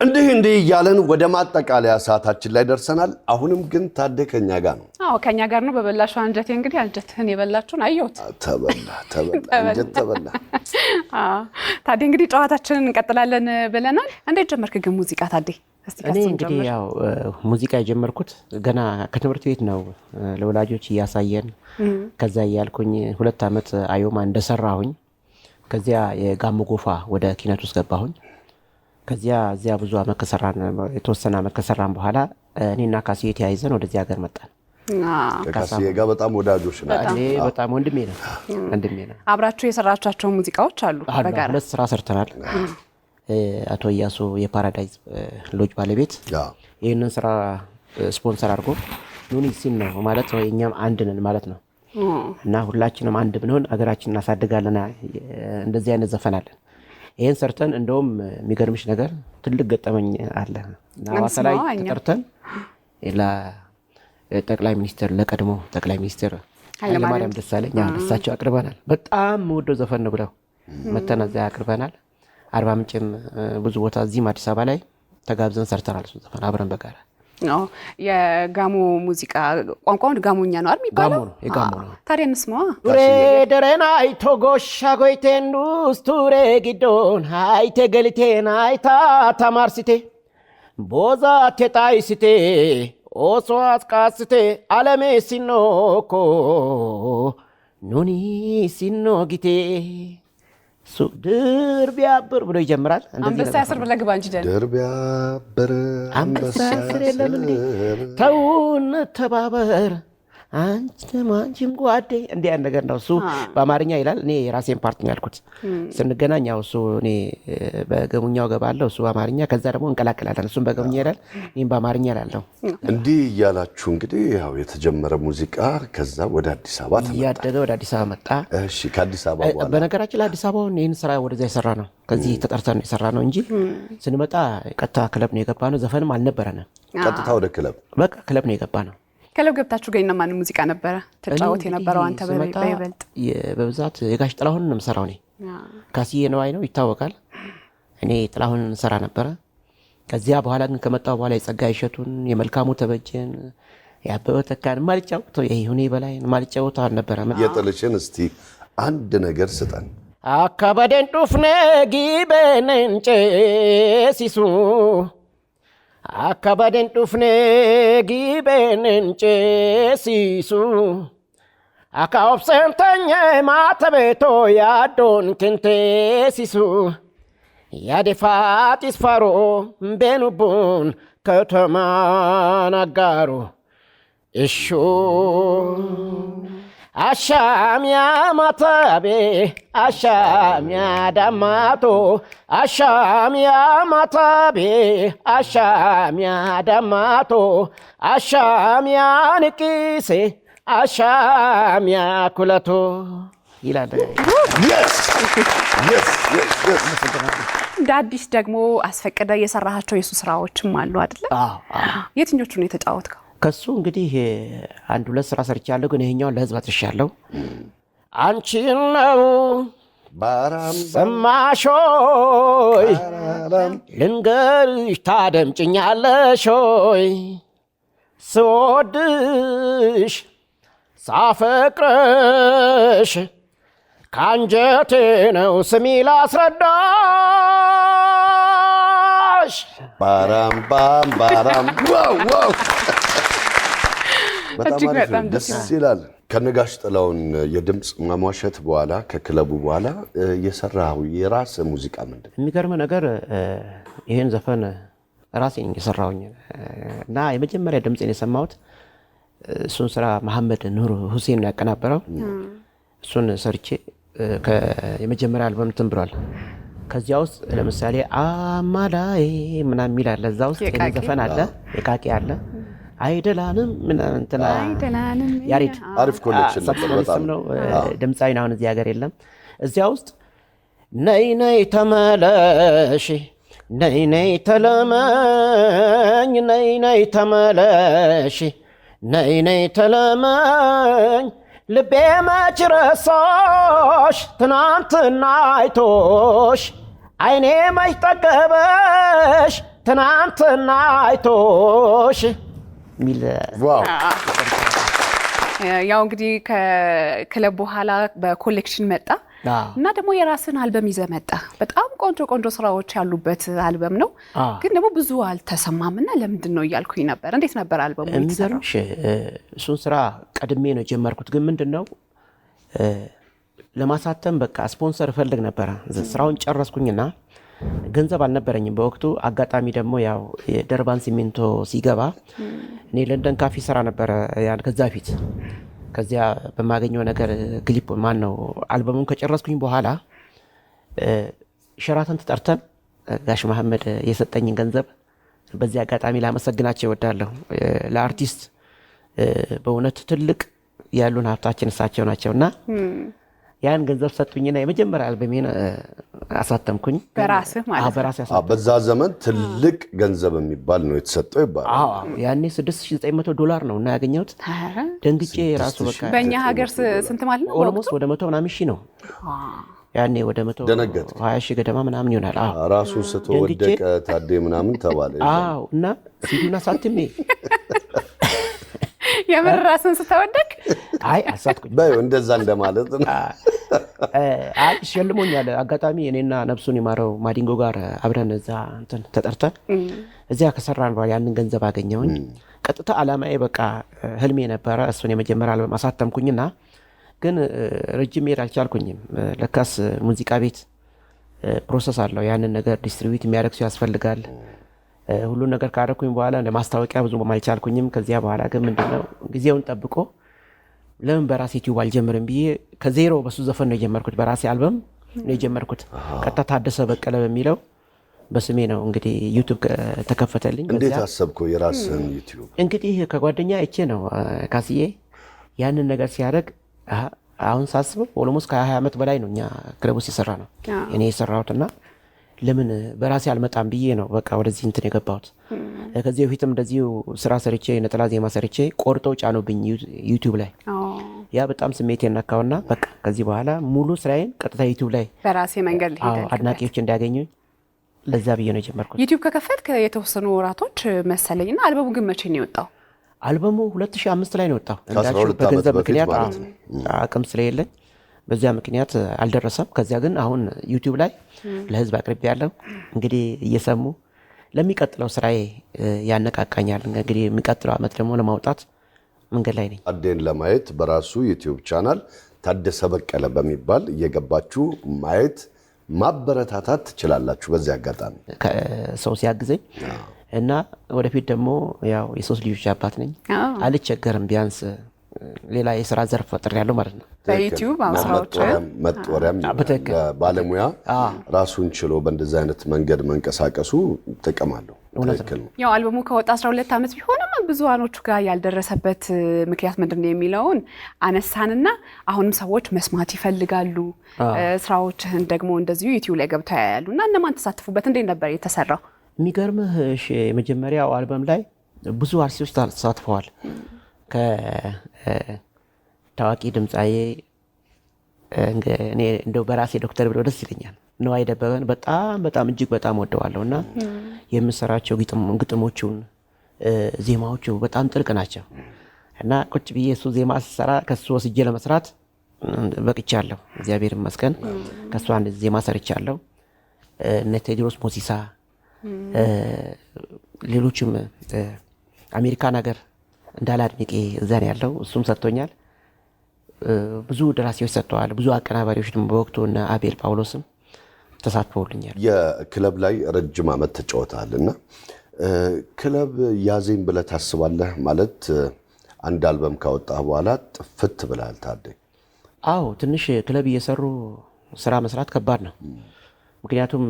እንዲህ እያለን ወደ ማጠቃለያ ሰዓታችን ላይ ደርሰናል። አሁንም ግን ታደከኛ ጋር ነው። አዎ ከኛ ጋር ነው። በበላሽው አንጀቴ እንግዲህ አንጀትህን የበላችሁን አየሁት። ተበላ አንጀት ተበላ። ታዴ እንግዲህ ጨዋታችንን እንቀጥላለን ብለናል። እንዴት ጀመርክ ግን ሙዚቃ ታዴ? እኔ እንግዲህ ያው ሙዚቃ የጀመርኩት ገና ከትምህርት ቤት ነው። ለወላጆች ያሳየን ከዛ ያልኩኝ 2 አመት አዮማ እንደሰራሁኝ ከዚያ የጋሞ ጎፋ ወደ ኪነት ውስጥ ገባሁኝ። ከዚያ እዚያ ብዙ አመት ከሰራን የተወሰነ አመት ከሰራን በኋላ እኔና ካሲዬ ተያይዘን ወደዚህ ሀገር መጣን። ካሲዬ ጋር በጣም ወዳጆች ናቸው። በጣም ወንድሜ ነው። አብራችሁ የሰራቻቸው ሙዚቃዎች አሉ በጋራ? 2 ስራ ሰርተናል። አቶ ያሱ የፓራዳይዝ ሎጅ ባለቤት ይሄንን ስራ ስፖንሰር አድርጎ ኑኒ ሲን ነው ማለት ነው። እኛም አንድ ነን ማለት ነው እና ሁላችንም አንድ ብንሆን አገራችንን እናሳድጋለን። እንደዚህ አይነት ዘፈናለን። ይሄን ሰርተን እንደውም የሚገርምሽ ነገር ትልቅ ገጠመኝ አለ። ናዋሳ ላይ ተጠርተን ለጠቅላይ ሚኒስትር ለቀድሞ ጠቅላይ ሚኒስትር ኃይለማርያም ደሳለኝ እሳቸው አቅርበናል። በጣም ወደው ዘፈን ነው ብለው መተና እዚያ አቅርበናል። አርባ ምንጭም ብዙ ቦታ እዚህም አዲስ አበባ ላይ ተጋብዘን ሰርተናል። እሱ ዘፈን አብረን በጋራ የጋሞ ሙዚቃ ቋንቋውን ጋሞኛ ነው አይደል የሚባለው? ጋሞ ነው፣ የጋሞ ነው። ታዲያ እንስማዋ። ቱሬ ደረና አይቶ ጎሻ ጎይቴንዱስ ቱሬ ጊዶን ሃይቴ ገሊቴን አይታ ተማርሲቴ ቦዛ ቴጣይሲቴ ኦሶ አስቃስቴ አለሜ ሲኖኮ ኑኒ ሲኖጊቴ ድር ቢያብር ብሎ ይጀምራል። አንበሳ ያስር ብለህ ግባ እንጂ ድር ቢያብር አንበሳ ያስር የለም እንዴ? ተውን ተባበር አንቺም ጓዴ እንዲህ ያን ነገር ነው። እሱ በአማርኛ ይላል፣ እኔ የራሴን ፓርት ነው ያልኩት። ስንገናኝ ያው እሱ እኔ በገሙኛው ገባለሁ፣ እሱ በአማርኛ፣ ከዛ ደግሞ እንቀላቀላለን። እሱም በገሙኛ ይላል፣ እኔም በአማርኛ እላለሁ። እንዲህ እያላችሁ እንግዲህ ያው የተጀመረ ሙዚቃ ከዛ ወደ አዲስ አበባ ተመጣ፣ እያደገ ወደ አዲስ አበባ መጣ። እሺ፣ ከአዲስ አበባ በኋላ በነገራችን ላይ አዲስ አበባውን ይህን ስራ ወደዛ የሰራ ነው፣ ከዚህ ተጠርተን ነው የሰራ ነው እንጂ ስንመጣ ቀጥታ ክለብ ነው የገባ ነው። ዘፈንም አልነበረንም። ቀጥታ ወደ ክለብ በቃ ክለብ ነው የገባ ነው። ክለብ ገብታችሁ ገኝና ማን ሙዚቃ ነበረ ተጫወት የነበረው? አንተ በይበልጥ በብዛት የጋሽ ጥላሁን ነው የምሰራው። እኔ ካሲዬ ነዋይ ነው ይታወቃል። እኔ ጥላሁን እንሰራ ነበረ። ከዚያ በኋላ ግን ከመጣው በኋላ የጸጋዬ እሸቱን፣ የመልካሙ ተበጀን፣ የአበበ ተካን ማልጫወተው ይሁኔ በላይ ማልጫወተው አልነበረ። የጥልሽን እስቲ አንድ ነገር ስጠን። አካባደን ዱፍነ ጊበነንጨ ሲሱ አካባደን ዱፍነ ጊበነንጨ ሲሱ አካኦብሰንተኛ ማተቤቶ ያዶን ክንቴ ሲሱ ያደፋጢስ ፋሮ ቤኑቡን ከተማን አጋሩ እሹ አሻሚያ ማታቤ አሻሚያ ዳማቶ አሻሚያ ማታቤ አሻሚያ ዳማቶ አሻሚያ ንቂሴ አሻሚያ ኩለቶ ይላል። እንደ አዲስ ደግሞ አስፈቅደ የሰራሃቸው የሱ ስራዎችም አሉ አይደል? የትኞቹ ነው የተጫወትከው? ከሱ እንግዲህ 1-2 ስራ ሰርቻለሁ፣ ግን ይሄኛውን ለህዝብ አትርሻለሁ። አንቺ ነው ሰማሾይ ልንገርሽ ታደምጭኛለሽ ሆይ ስወድሽ ሳፈቅረሽ ካንጀቴ ነው ስሚ ላስረዳሽ። ባራም ባም ባራም ዋው ዋው በጣም ደስ ይላል። ከነጋሽ ጥላሁን የድምጽ ማሟሸት በኋላ ከክለቡ በኋላ የሰራው የራስ ሙዚቃ ምንድነው? የሚገርም ነገር ይሄን ዘፈን ራሴ የሰራውኝ እና የመጀመሪያ ድምጽን የሰማሁት እሱን ስራ መሐመድ ኑር ሁሴን ነው ያቀናበረው። እሱን ሰርቼ የመጀመሪያ አልበም ትንብሯል። ከዚያ ውስጥ ለምሳሌ አማላይ ምናምን የሚል አለ፣ እዛ ውስጥ ዘፈን አለ፣ የቃቂ አለ፣ አይደላንም እንትና ያሬድ አሪፍ ኮሌክሽን በጣም ነው። ድምጻዊ ነው፣ እዚህ ሀገር የለም። እዚያ ውስጥ ነይ ነይ ተመለሽ፣ ነይ ነይ ተለመኝ፣ ነይ ነይ ተመለሽ፣ ነይ ነይ ተለመኝ፣ ልቤ መች ረሳሽ ትናንትና አይቶሽ፣ አይኔ መች ጠገበሽ ትናንትና አይቶሽ የሚል ያው እንግዲህ ከክለብ በኋላ በኮሌክሽን መጣ እና ደግሞ የራስን አልበም ይዘህ መጣ። በጣም ቆንጆ ቆንጆ ስራዎች ያሉበት አልበም ነው፣ ግን ደግሞ ብዙ አልተሰማምና ለምንድን ነው እያልኩኝ ነበር። እንዴት ነበር አልበሙ የተሰራው? እሱን ስራ ቀድሜ ነው የጀመርኩት፣ ግን ምንድነው ለማሳተም በቃ ስፖንሰር እፈልግ ነበረ። ስራውን ጨረስኩኝና ገንዘብ አልነበረኝም በወቅቱ። አጋጣሚ ደግሞ ያው የደርባን ሲሚንቶ ሲገባ እኔ ለንደን ካፌ ስራ ነበረ ያን ከዛ ፊት። ከዚያ በማገኘው ነገር ክሊፕ ማን ነው አልበሙን ከጨረስኩኝ በኋላ ሸራተን ተጠርተን ጋሽ መሐመድ የሰጠኝን ገንዘብ በዚህ አጋጣሚ ላመሰግናቸው እወዳለሁ። ለአርቲስት በእውነት ትልቅ ያሉን ሀብታችን እሳቸው ናቸውና ያን ገንዘብ ሰጡኝና የመጀመሪያ አልበሜን አሳተምኩኝ። በራስህ ማለት ነው? በዛ ዘመን ትልቅ ገንዘብ የሚባል ነው የተሰጠው ይባላል። ያኔ $6,900 ነው እና ያገኘሁት። ደንግጬ ራሱ በቃ በእኛ ሀገር ስንት ማለት ነው? ኦልሞስት ወደ 100 ምናምን ሺህ ነው ያኔ፣ ወደ 120 ሺህ ገደማ ምናምን ይሆናል። ራሱ ስቶ ወደቀ ታዴ ምናምን ተባለ። እና ሲዲና ሳትሜ የምር ራስን ስተወደቅ አሳትኩኝ እንደዛ እንደማለት ነው። ሸልሞኛል። አጋጣሚ እኔና ነፍሱን የማረው ማዲንጎ ጋር አብረን እዛ እንትን ተጠርተን እዚያ ከሰራን በኋላ ያንን ገንዘብ አገኘሁኝ። ቀጥታ አላማዬ በቃ ህልሜ ነበረ እሱን የመጀመሪያ አልበም አሳተምኩኝና ግን ረጅም መሄድ አልቻልኩኝም። ለካስ ሙዚቃ ቤት ፕሮሰስ አለው። ያንን ነገር ዲስትሪቢዩት የሚያደርግ ሰው ያስፈልጋል። ሁሉን ነገር ካደረኩኝ በኋላ ለማስታወቂያ ብዙ አልቻልኩኝም። ከዚያ በኋላ ግን ምንድነው ጊዜውን ጠብቆ ለምን በራሴ ዩቲዩብ አልጀምርም ብዬ ከዜሮ በሱ ዘፈን ነው የጀመርኩት። በራሴ አልበም ነው የጀመርኩት። ቀጥታ ታደሰ በቀለ በሚለው በስሜ ነው እንግዲህ ዩቲዩብ ተከፈተልኝ። እንዴት አሰብከው የራስህን ዩቲዩብ? እንግዲህ ከጓደኛ አይቼ ነው ካስዬ ያንን ነገር ሲያደርግ አሁን ሳስበው ኦልሞስት ከ20 ዓመት በላይ ነው እኛ ክለብ ውስጥ የሰራ ነው እኔ የሰራሁትና ለምን በራሴ አልመጣም ብዬ ነው በቃ ወደዚህ እንትን የገባሁት። ከዚህ በፊትም እንደዚሁ ስራ ሰርቼ ነጠላ ዜማ ሰርቼ ቆርጠው ጫኑብኝ ዩቲዩብ ላይ። ያ በጣም ስሜቴን ነካውና በቃ ከዚህ በኋላ ሙሉ ስራዬን ቀጥታ ዩቲዩብ ላይ በራሴ መንገድ ልሄድ አድናቂዎች እንዲያገኙኝ ለዛ ብዬ ነው የጀመርኩት። ዩቲዩብ ከከፈትክ የተወሰኑ ወራቶች መሰለኝና አልበሙ ግን መቼ ነው የወጣው? አልበሙ 2005 ላይ ነው የወጣው። በገንዘብ ምክንያት አቅም ስለሌለኝ በዚያ ምክንያት አልደረሰም። ከዚያ ግን አሁን ዩቲዩብ ላይ ለህዝብ አቅርቤያለሁ። እንግዲህ እየሰሙ ለሚቀጥለው ስራዬ ያነቃቃኛል። እንግዲህ የሚቀጥለው ዓመት ደግሞ ለማውጣት መንገድ ላይ ነኝ። ታዴን ለማየት በራሱ ዩቲዩብ ቻናል ታደሰ በቀለ በሚባል እየገባችሁ ማየት ማበረታታት ትችላላችሁ። በዚህ አጋጣሚ ሰው ሲያግዘኝ እና ወደፊት ደግሞ ያው የሶስት ልጆች አባት ነኝ። አልቸገርም። ቢያንስ ሌላ የስራ ዘርፍ ፈጥር ያለው ማለት ነው። በዩቲዩብ መጦሪያም ባለሙያ ራሱን ችሎ በእንደዚህ አይነት መንገድ መንቀሳቀሱ ጥቅም አለው። ያው አልበሙ ከወጣ 12 ዓመት ቢሆንም ብዙሃኖቹ ጋር ያልደረሰበት ምክንያት ምንድነው የሚለውን አነሳንና አሁንም ሰዎች መስማት ይፈልጋሉ። ስራዎችህን ደግሞ እንደዚሁ ዩቲዩብ ላይ ገብተው ያያሉና እነማን ተሳተፉበት? እንዴት ነበር የተሰራው? የሚገርምህ የመጀመሪያው አልበም ላይ ብዙ አርቲስቶች ተሳትፈዋል። ከታዋቂ ድምፃዬ እኔ እንደው በራሴ ዶክተር ብሎ ደስ ይለኛል። ነዋይ ደበበን በጣም እጅግ በጣም ወደዋለሁና የምሰራቸው ግጥሞቹን ዜማዎቹ በጣም ጥልቅ ናቸው እና ቁጭ ብዬ እሱ ዜማ ስሰራ ከሱ ወስጄ ለመስራት በቅቻለሁ። እግዚአብሔር ይመስገን ከሱ አንድ ዜማ ሰርቻለሁ። እነ ቴዎድሮስ ሞሲሳ ሌሎችም አሜሪካን ሀገር እንዳላድንቄ እዛ ነው ያለው፣ እሱም ሰጥቶኛል። ብዙ ደራሲዎች ሰጥተዋል። ብዙ አቀናባሪዎች ደግሞ በወቅቱ እና አቤል ጳውሎስም ተሳትፈውልኛል። የክለብ ላይ ረጅም ዓመት ተጫውተሃልና ክለብ ያዘኝ ብለህ ታስባለህ? ማለት አንድ አልበም ካወጣህ በኋላ ጥፍት ብለሃል ታዴ? አዎ፣ ትንሽ ክለብ እየሰሩ ስራ መስራት ከባድ ነው። ምክንያቱም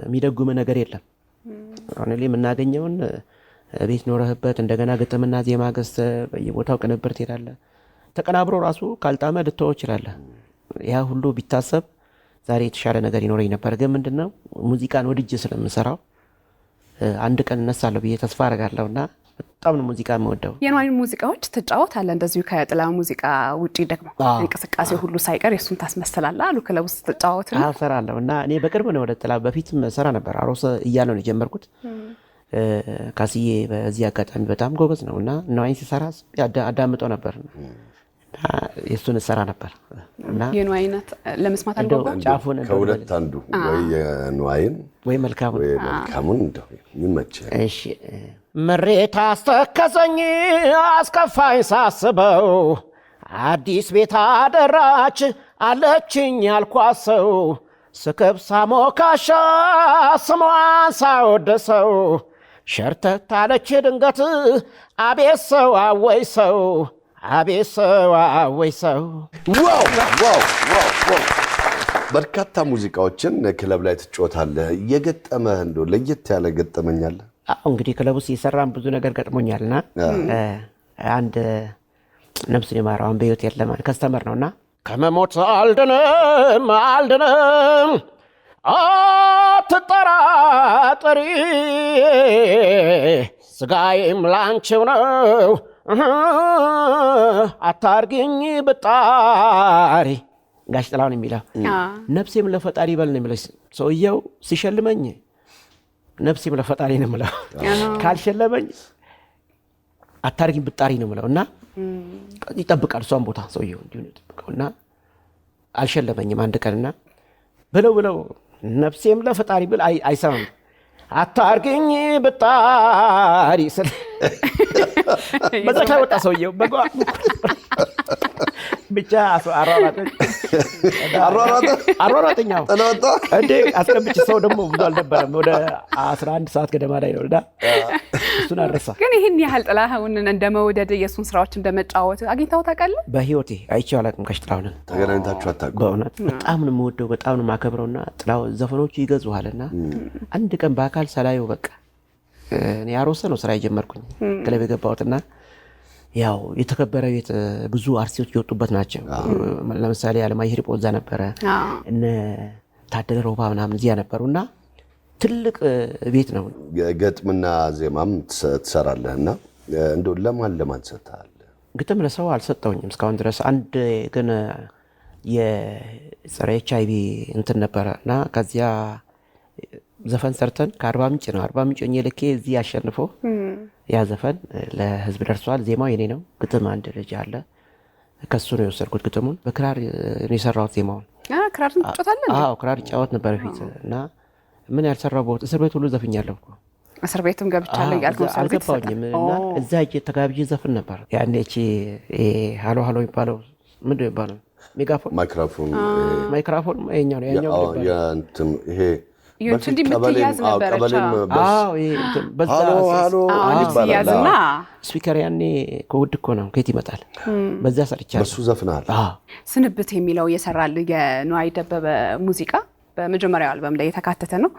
የሚደጉም ነገር የለም። አሁን ላይ የምናገኘውን ቤት ኖረህበት እንደገና ግጥምና ዜማ ገዝተህ በየቦታው ቅንብር ትሄዳለህ። ተቀናብሮ ራሱ ካልጣመ ልትተወው ይችላል። ያ ሁሉ ቢታሰብ ዛሬ የተሻለ ነገር ይኖረኝ ነበር። ግን ምንድነው ሙዚቃን ወድጄ ስለምሰራው አንድ ቀን እነሳለሁ ብዬ ተስፋ አደርጋለሁና በጣም ነው ሙዚቃ የምወደው። የንዋይን ሙዚቃዎች ትጫወታለህ? እንደዚሁ ከጥላሁን ሙዚቃ ውጪ ደግሞ እንቅስቃሴ ሁሉ ሳይቀር የሱን ታስመስላለህ አሉ ክለብ ውስጥ ትጫወት ነው? እሰራለሁ እና እኔ በቅርብ ነው ወደ ጥላሁን፣ በፊትም ሰራ ነበር። አሮስ እያለሁ ነው የጀመርኩት። ካስዬ በዚህ አጋጣሚ በጣም ጎበዝ ነው እና ንዋይን ሲሰራ አዳምጠው ነበር እና የሱን ሰራ ነበር እና የንዋይነት ለመስማት አልገባም። ጫፉን ከሁለት አንዱ ወይ የንዋይን ወይ መልካሙን እንደው ይመችህ። እሺ ምሬት አስተከዘኝ አስከፋኝ ሳስበው አዲስ ቤት አደራች አለችኝ ያልኳት ሰው ስክብ ሳሞካሻ ስሟን ሳወደሰው ሸርተት አለች ድንገት አቤት ሰው አወይ ሰው አቤት ሰው አወይ ሰው። ዋው በርካታ ሙዚቃዎችን ክለብ ላይ ትጫወታለህ። የገጠመህ እንደው ለየት ያለ ገጠመኛል? እንግዲህ ክለብ ውስጥ የሰራን ብዙ ነገር ገጥሞኛልና አንድ ነፍሱን ይማረው አሁን በሕይወት የለም ከስተመር ነውና ከመሞት አልድንም አትጠራጠሪ ስጋዬም ላንቺው ነው አታርግኝ ብጣሪ ጋሽ ጥላሁን የሚለው ነፍሴም ለፈጣሪ በል ነው የሚለው ሰውየው ሲሸልመኝ ነፍሴም ለፈጣሪ ነው የምለው ካልሸለመኝ አታርግኝ ብጣሪ ነው የምለው እና ይጠብቃል እሷን ቦታ ሰውየው እንዲሁ ነው ይጠብቀውና አልሸለመኝም አንድ ቀንና ብለው ነፍሴም ለፈጣሪ ብል አይሰማም አታርግኝ ብጣሪ ስለ በዛ ወጣ ሰውየው ብቻ አሯሯጠኛው እንዴ አስቀምጭ ሰው ደግሞ ብዙ አልነበረም ወደ 11 ሰዓት ገደማ ላይ ነው እና እሱን አረሳ። ግን ይህን ያህል ጥላሁንን እንደመውደድ የሱን ስራዎች እንደመጫወት አግኝተው ታውቃለህ? በህይወቴ አይቼው አላውቅም። ጋሽ ጥላሁንን ተገናኝታችሁ አታውቁም? በእውነት በጣም ነው የምወደው፣ በጣም ነው የማከብረውና ጥላሁን ዘፈኖቹ ይገዙሃልና አንድ ቀን በአካል ሳላየው በቃ እኔ አሮሰ ነው ስራ የጀመርኩኝ ክለብ የገባሁትና ያው የተከበረ ቤት ብዙ አርቲስቶች የወጡበት ናቸው። ለምሳሌ አለማየሁ ሂርጶ እዛ ነበረ፣ እነ ታደለ ሮባ ምናምን እዚያ ነበሩና ትልቅ ቤት ነው። ገጥምና ዜማም ትሰራለህና እንደው ለማን ሰጥተሃል? ግጥም ለሰው አልሰጠውኝም እስካሁን ድረስ። አንድ ግን የጸረ HIV እንትን ነበረና ከዚያ ዘፈን ሰርተን ከአርባ ምንጭ ነው አርባ ምንጭ ሆኜ ልኬ እዚህ አሸንፎ ያ ዘፈን ለህዝብ ደርሷል። ዜማው የኔ ነው። ግጥም አንድ ልጅ አለ ከሱ ነው የወሰድኩት ግጥሙን። በክራር ነው የሰራሁት ዜማውን። ክራር ትጫወታለህ? አዎ ክራር ጫወት ነበር በፊት እና ምን ያልሰራሁት እስር ቤት ሁሉ ዘፍኛለሁ እኮ። እስር ቤትም ገብቻለሁ ያልኩ ሰው አልገባኝም እና እዛ እጄ ተጋብዤ ዘፍን ነበር። ያኔ እቺ ሃሎ ሃሎ የሚባለው ምንድን ነው የሚባለው? ሜጋፎን ማይክሮፎን ይኸኛው ነው ያኛው ነው ይሄ እንዲህ የምትያዝ ነበረች። ያዝና ስፒከር ያኔ ከውድ እኮ ነው ከየት ይመጣል። በዛ ሰርቻለሁ። በሱ ዘፍናል። ስንብት የሚለው የሰራል የንዋይ ደበበ ሙዚቃ በመጀመሪያው አልበም ላይ የተካተተ ነው።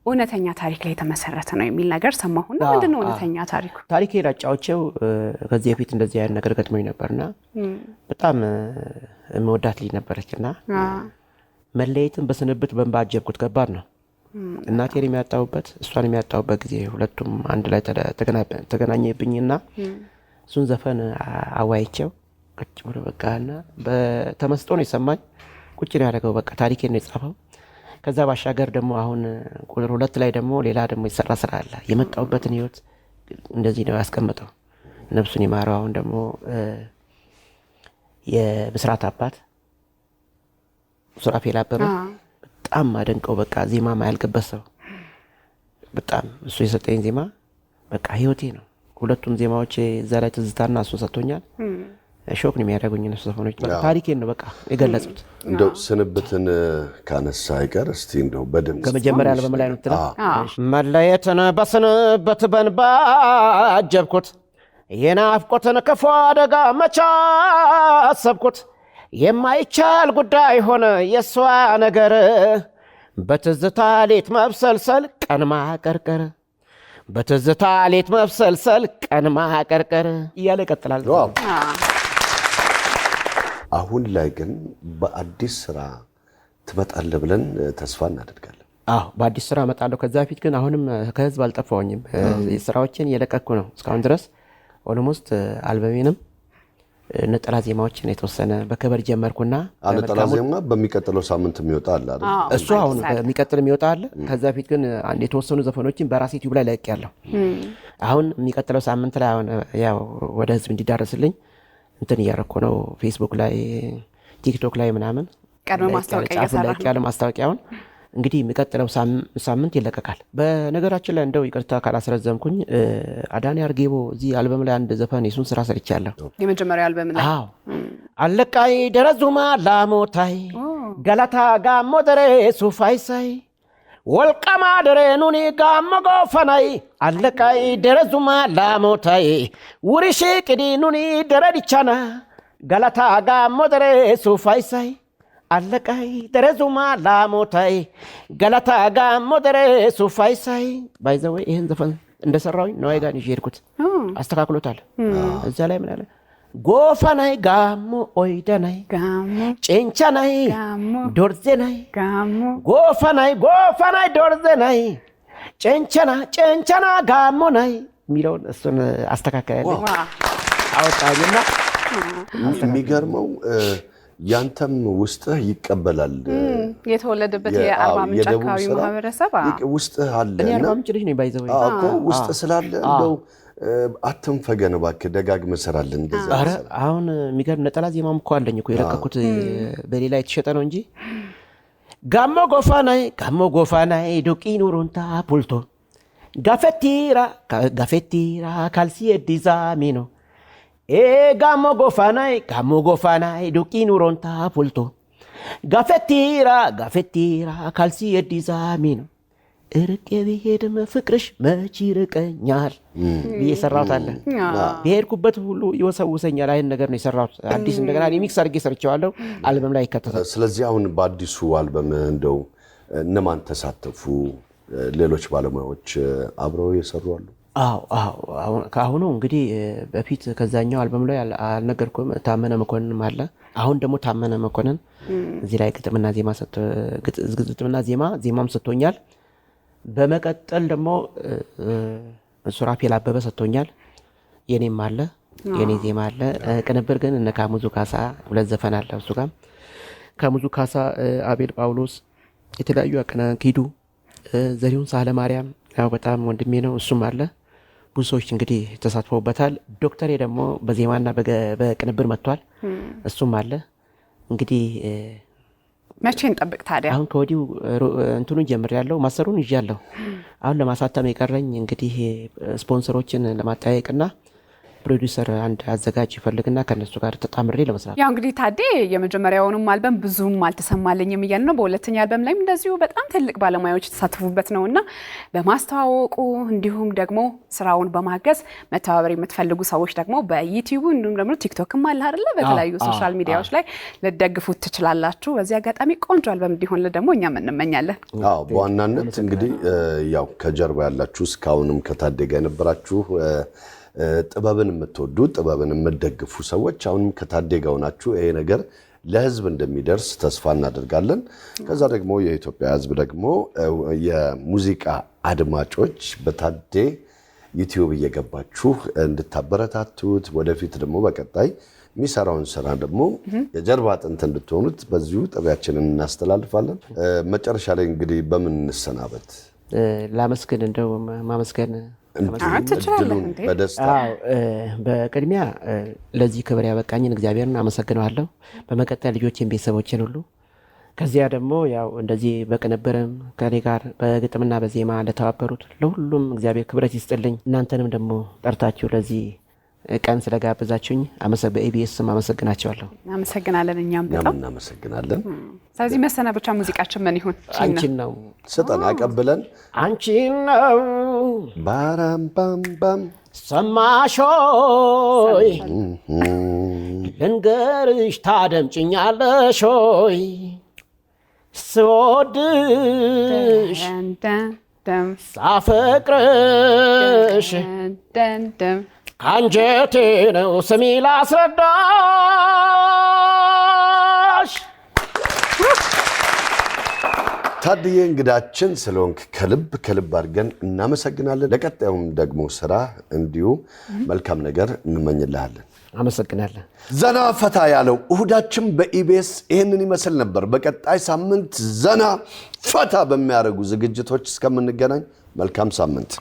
እውነተኛ ታሪክ ላይ የተመሰረተ ነው የሚል ነገር ሰማሁና ምንድነው እውነተኛ ታሪኩ? ታሪክ ሄዳጫዎቸው ከዚህ በፊት እንደዚህ አይነት ነገር ገጥሞኝ ነበርና በጣም መወዳት ልጅ ነበረችና መለየትን በስንብት በእንባ አጀብኩት። ከባድ ነው። እናቴን የሚያጣውበት እሷን የሚያጣውበት ጊዜ ሁለቱም አንድ ላይ ተገናኘብኝና እሱን ዘፈን አዋይቼው ቁጭ ብሎ በቃና በተመስጦ ነው የሰማኝ። ቁጭ ነው ያደረገው። በቃ ታሪኬን ነው የጻፈው። ከዛ ባሻገር ደግሞ አሁን ቁጥር 2 ላይ ደግሞ ሌላ ደግሞ የተሰራ ስራ አለ። የመጣውበትን ህይወት እንደዚህ ነው ያስቀመጠው። ነፍሱን ይማረው። አሁን ደግሞ የብስራት አባት ሱራፌል አበበ በጣም አደንቀው። በቃ ዜማ ማያልቅበት ሰው በጣም እሱ የሰጠኝ ዜማ በቃ ህይወቴ ነው። ሁለቱም ዜማዎች እዛ ላይ ትዝታና እሱ ሰጥቶኛል። ሾክ ነው የሚያደርጉኝ እነሱ ዘፈኖች። በቃ ታሪኬን ነው በቃ የገለጹት። እንደው ስንብትን ካነሳ አይቀር እስቲ እንደው በድምጽ ከመጀመሪያ አልበም ላይ ነው ትላ መለየትን በስንብት በእንባ አጀብኩት የናፍቆትን ክፉ አደጋ መቼ አሰብኩት የማይቻል ጉዳይ ሆነ የሷ ነገር በትዝታ ሌት መብሰልሰል ቀን ማቀርቀር በትዝታ ሌት መብሰልሰል ቀን ማቀርቀር እያለ ይቀጥላል። አሁን ላይ ግን በአዲስ ስራ ትመጣለህ ብለን ተስፋ እናደርጋለን። በአዲስ ስራ እመጣለሁ። ከዛ በፊት ግን አሁንም ከህዝብ አልጠፋሁኝም። ስራዎችን እየለቀኩ ነው እስካሁን ድረስ። ኦልሞስት አልበሜንም ነጠላ ዜማዎችን የተወሰነ በከበር ጀመርኩና ነጠላ ዜማ በሚቀጥለው ሳምንት የሚወጣ አለ አይደል? እሱ አሁን በሚቀጥል የሚወጣ አለ። ከዛ በፊት ግን አንድ የተወሰኑ ዘፈኖችን በራሴ ዩቲዩብ ላይ ለቅቄያለሁ። አሁን የሚቀጥለው ሳምንት ላይ አሁን ያው ወደ ህዝብ እንዲዳረስልኝ እንትን እያደረኩ ነው። ፌስቡክ ላይ ቲክቶክ ላይ ምናምን ቀድሞ ማስታወቂያ እየሰራሁ ነው። ማስታወቂያውን እንግዲህ የሚቀጥለው ሳምንት ይለቀቃል። በነገራችን ላይ እንደው ይቅርታ ካላስረዘምኩኝ አዳኒ አርጌቦ እዚህ አልበም ላይ አንድ ዘፈን የሱን ስራ ሰርቻለሁ። የመጀመሪያው አልበም ላይ አለቃይ ደረዙማ ላሞታይ ገላታ ጋሞ ደሬ ሱፋይሳይ ወልቀማ ደሬ ኑኒ ጋሞ ጎፈናይ አለቃይ ደረዙማ ላሞታይ ውሪሺ ቅዲ ኑኒ ደረዲቻና ገላታ ጋሞ ደሬ ሱፋይሳይ አለቃይ ደረዙማ ላሞታይ ገላታ ጋሞ ደሬ ሱፋይሳይ ባይዘወይ ይሄን ዘፈን እንደሰራውኝ ነው አይጋን ይሄድኩት አስተካክሎታል። እዛ ላይ ምን አለ ጎፋናይ ጋሞ ኦይዳናይ ጋሞ ጨንቻናይ ጋሞ ዶርዜናይ ጋሞ ጎፋናይ ዶርዜናይ ጨንቻና ጋሞናይ ሚለውን እሱን አስተካክላለሁ። አውጣኝና የሚገርመው ያንተም ውስጥህ ይቀበላል። የተወለደበት የአርባ ምንጭ አካባቢ ማህበረሰብ ውስጥህ አለ። እኔ አርባ ምንጭ ልጅ ነኝ ባይዘው እኮ ውስጥ ስላለ እንደው አትንፈገን እባክህ ደጋግመህ ስራልን እንደዛ። ኧረ አሁን የሚገርም ነጠላ ዜማም እኮ አለኝ እኮ የለቀኩት በሌላ የተሸጠ ነው እንጂ ጋሞ ጎፋናይ ዶቂ ኑሩንታ ፑልቶ ጋፌቲራ ካልሲ ዲዛሚኖ ጋሞ ጎፋናይ ዶቂ ኑሮንታ ፑልቶ ጋፌቲራ ካልሲ ዲዛሚኖ እርቄ ብሄድም ፍቅርሽ መች ይርቀኛል ብዬ ሰራሁት አለ። ብሄድኩበት ሁሉ ይወሰውሰኛል። አይን ነገር ነው የሰራሁት። አዲስ እንደገና ሪሚክስ አድርጌ ሰርቼዋለሁ። አልበም ላይ ይከተታል። ስለዚህ አሁን በአዲሱ አልበም እንደው እነማን ተሳተፉ? ሌሎች ባለሙያዎች አብረው የሰሩ አሉ? ከአሁኑ እንግዲህ በፊት ከዛኛው አልበም ላይ አልነገርኩም። ታመነ መኮንን አለ። አሁን ደግሞ ታመነ መኮንን እዚህ ላይ ግጥምና ዜማም ሰጥቶኛል። በመቀጠል ደግሞ ሱራፌል አበበ ሰጥቶኛል። የኔም አለ፣ የኔ ዜማ አለ። ቅንብር ግን እነ ካሙዙ ካሳ 2 ዘፈን አለ። እሱ ጋር ካሙዙ ካሳ፣ አቤል ጳውሎስ፣ የተለያዩ አቀናቂዱ ዘሪሁን ሳህለ ማርያም ያው በጣም ወንድሜ ነው። እሱም አለ። ብዙ ሰዎች እንግዲህ ተሳትፈውበታል። ዶክተሬ ደግሞ በዜማና በቅንብር መጥቷል። እሱም አለ። እንግዲህ መቼ እንጠብቅ ታዲያ? አሁን ከወዲሁ እንትኑን ጀምሬያለሁ፣ ማሰሩን ይዣለሁ። አሁን ለማሳተም የቀረኝ እንግዲህ ስፖንሰሮችን ለማጠያየቅና ፕሮዲውሰር አንድ አዘጋጅ ይፈልግና ከነሱ ጋር ተጣምሬ ለመስራት። ያው እንግዲህ ታዴ የመጀመሪያውንም አልበም ብዙም አልተሰማልኝም እያልን ነው። በሁለተኛ አልበም ላይም እንደዚሁ በጣም ትልቅ ባለሙያዎች የተሳተፉበት ነውና በማስተዋወቁ እንዲሁም ደግሞ ስራውን በማገዝ መተባበር የምትፈልጉ ሰዎች ደግሞ በዩቲዩብ እንዲሁም ደግሞ ቲክቶክም አለ አይደለ? በተለያዩ ሶሻል ሚዲያዎች ላይ ልትደግፉት ትችላላችሁ። በዚህ አጋጣሚ ቆንጆ አልበም እንዲሆን ደግሞ እኛም እንመኛለን። በዋናነት እንግዲህ ያው ከጀርባ ያላችሁ እስካሁንም ከታዴ ጋር የነበራችሁ ጥበብን የምትወዱ ጥበብን የምትደግፉ ሰዎች አሁንም ከታዴ ጋር ናችሁ። ይሄ ነገር ለህዝብ እንደሚደርስ ተስፋ እናደርጋለን። ከዛ ደግሞ የኢትዮጵያ ህዝብ ደግሞ የሙዚቃ አድማጮች በታዴ ዩቲዩብ እየገባችሁ እንድታበረታቱት ወደፊት ደግሞ በቀጣይ የሚሰራውን ስራ ደግሞ የጀርባ አጥንት እንድትሆኑት በዚሁ ጥሪያችንን እናስተላልፋለን። መጨረሻ ላይ እንግዲህ በምን እንሰናበት? ላመስገን እንደው ማመስገን በደስታ በቅድሚያ ለዚህ ክብር ያበቃኝን እግዚአብሔርን አመሰግነዋለሁ። በመቀጠል ልጆቼን፣ ቤተሰቦቼን ሁሉ ከዚያ ደግሞ ያው እንደዚህ በቅንብርም ከኔ ጋር በግጥምና በዜማ እንደተባበሩት ለሁሉም እግዚአብሔር ክብረት ይስጥልኝ። እናንተንም ደግሞ ጠርታችሁ ለዚህ ቀን ስለጋበዛችሁኝ በኢቢኤስም አመሰግናቸዋለሁ። አመሰግናለን። እኛም በጣም እናመሰግናለን። ስለዚህ መሰናበቻ ሙዚቃችን ምን ይሁን? አንቺን ነው ስጠን አቀብለን። አንቺን ነው ባራምባምባም ሰማሾይ ልንገርሽ ታደምጭኛለሽ ሆይ ስወድሽ ሳፈቅርሽ አንጀቴ ነው ስሚ ላስረዳሽ ታድዬ እንግዳችን ስለሆንክ ከልብ አድርገን እናመሰግናለን። ለቀጣዩም ደግሞ ስራ እንዲሁ መልካም ነገር እንመኝልሃለን። አመሰግናለሁ። ዘና ፈታ ያለው እሁዳችን በኢቢኤስ ይህንን ይመስል ነበር። በቀጣይ ሳምንት ዘና ፈታ በሚያደርጉ ዝግጅቶች እስከምንገናኝ መልካም ሳምንት።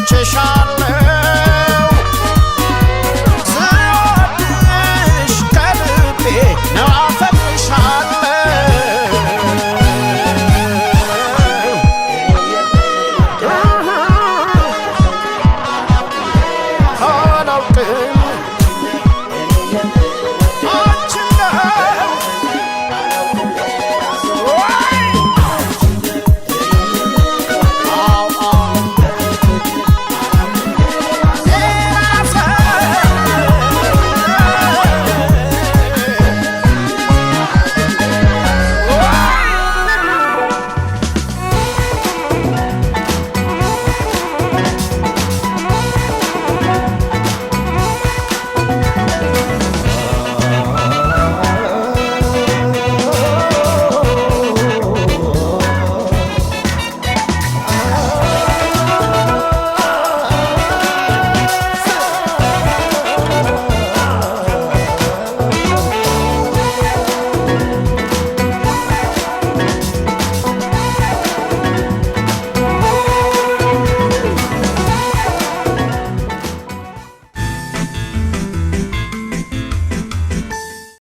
Cheshire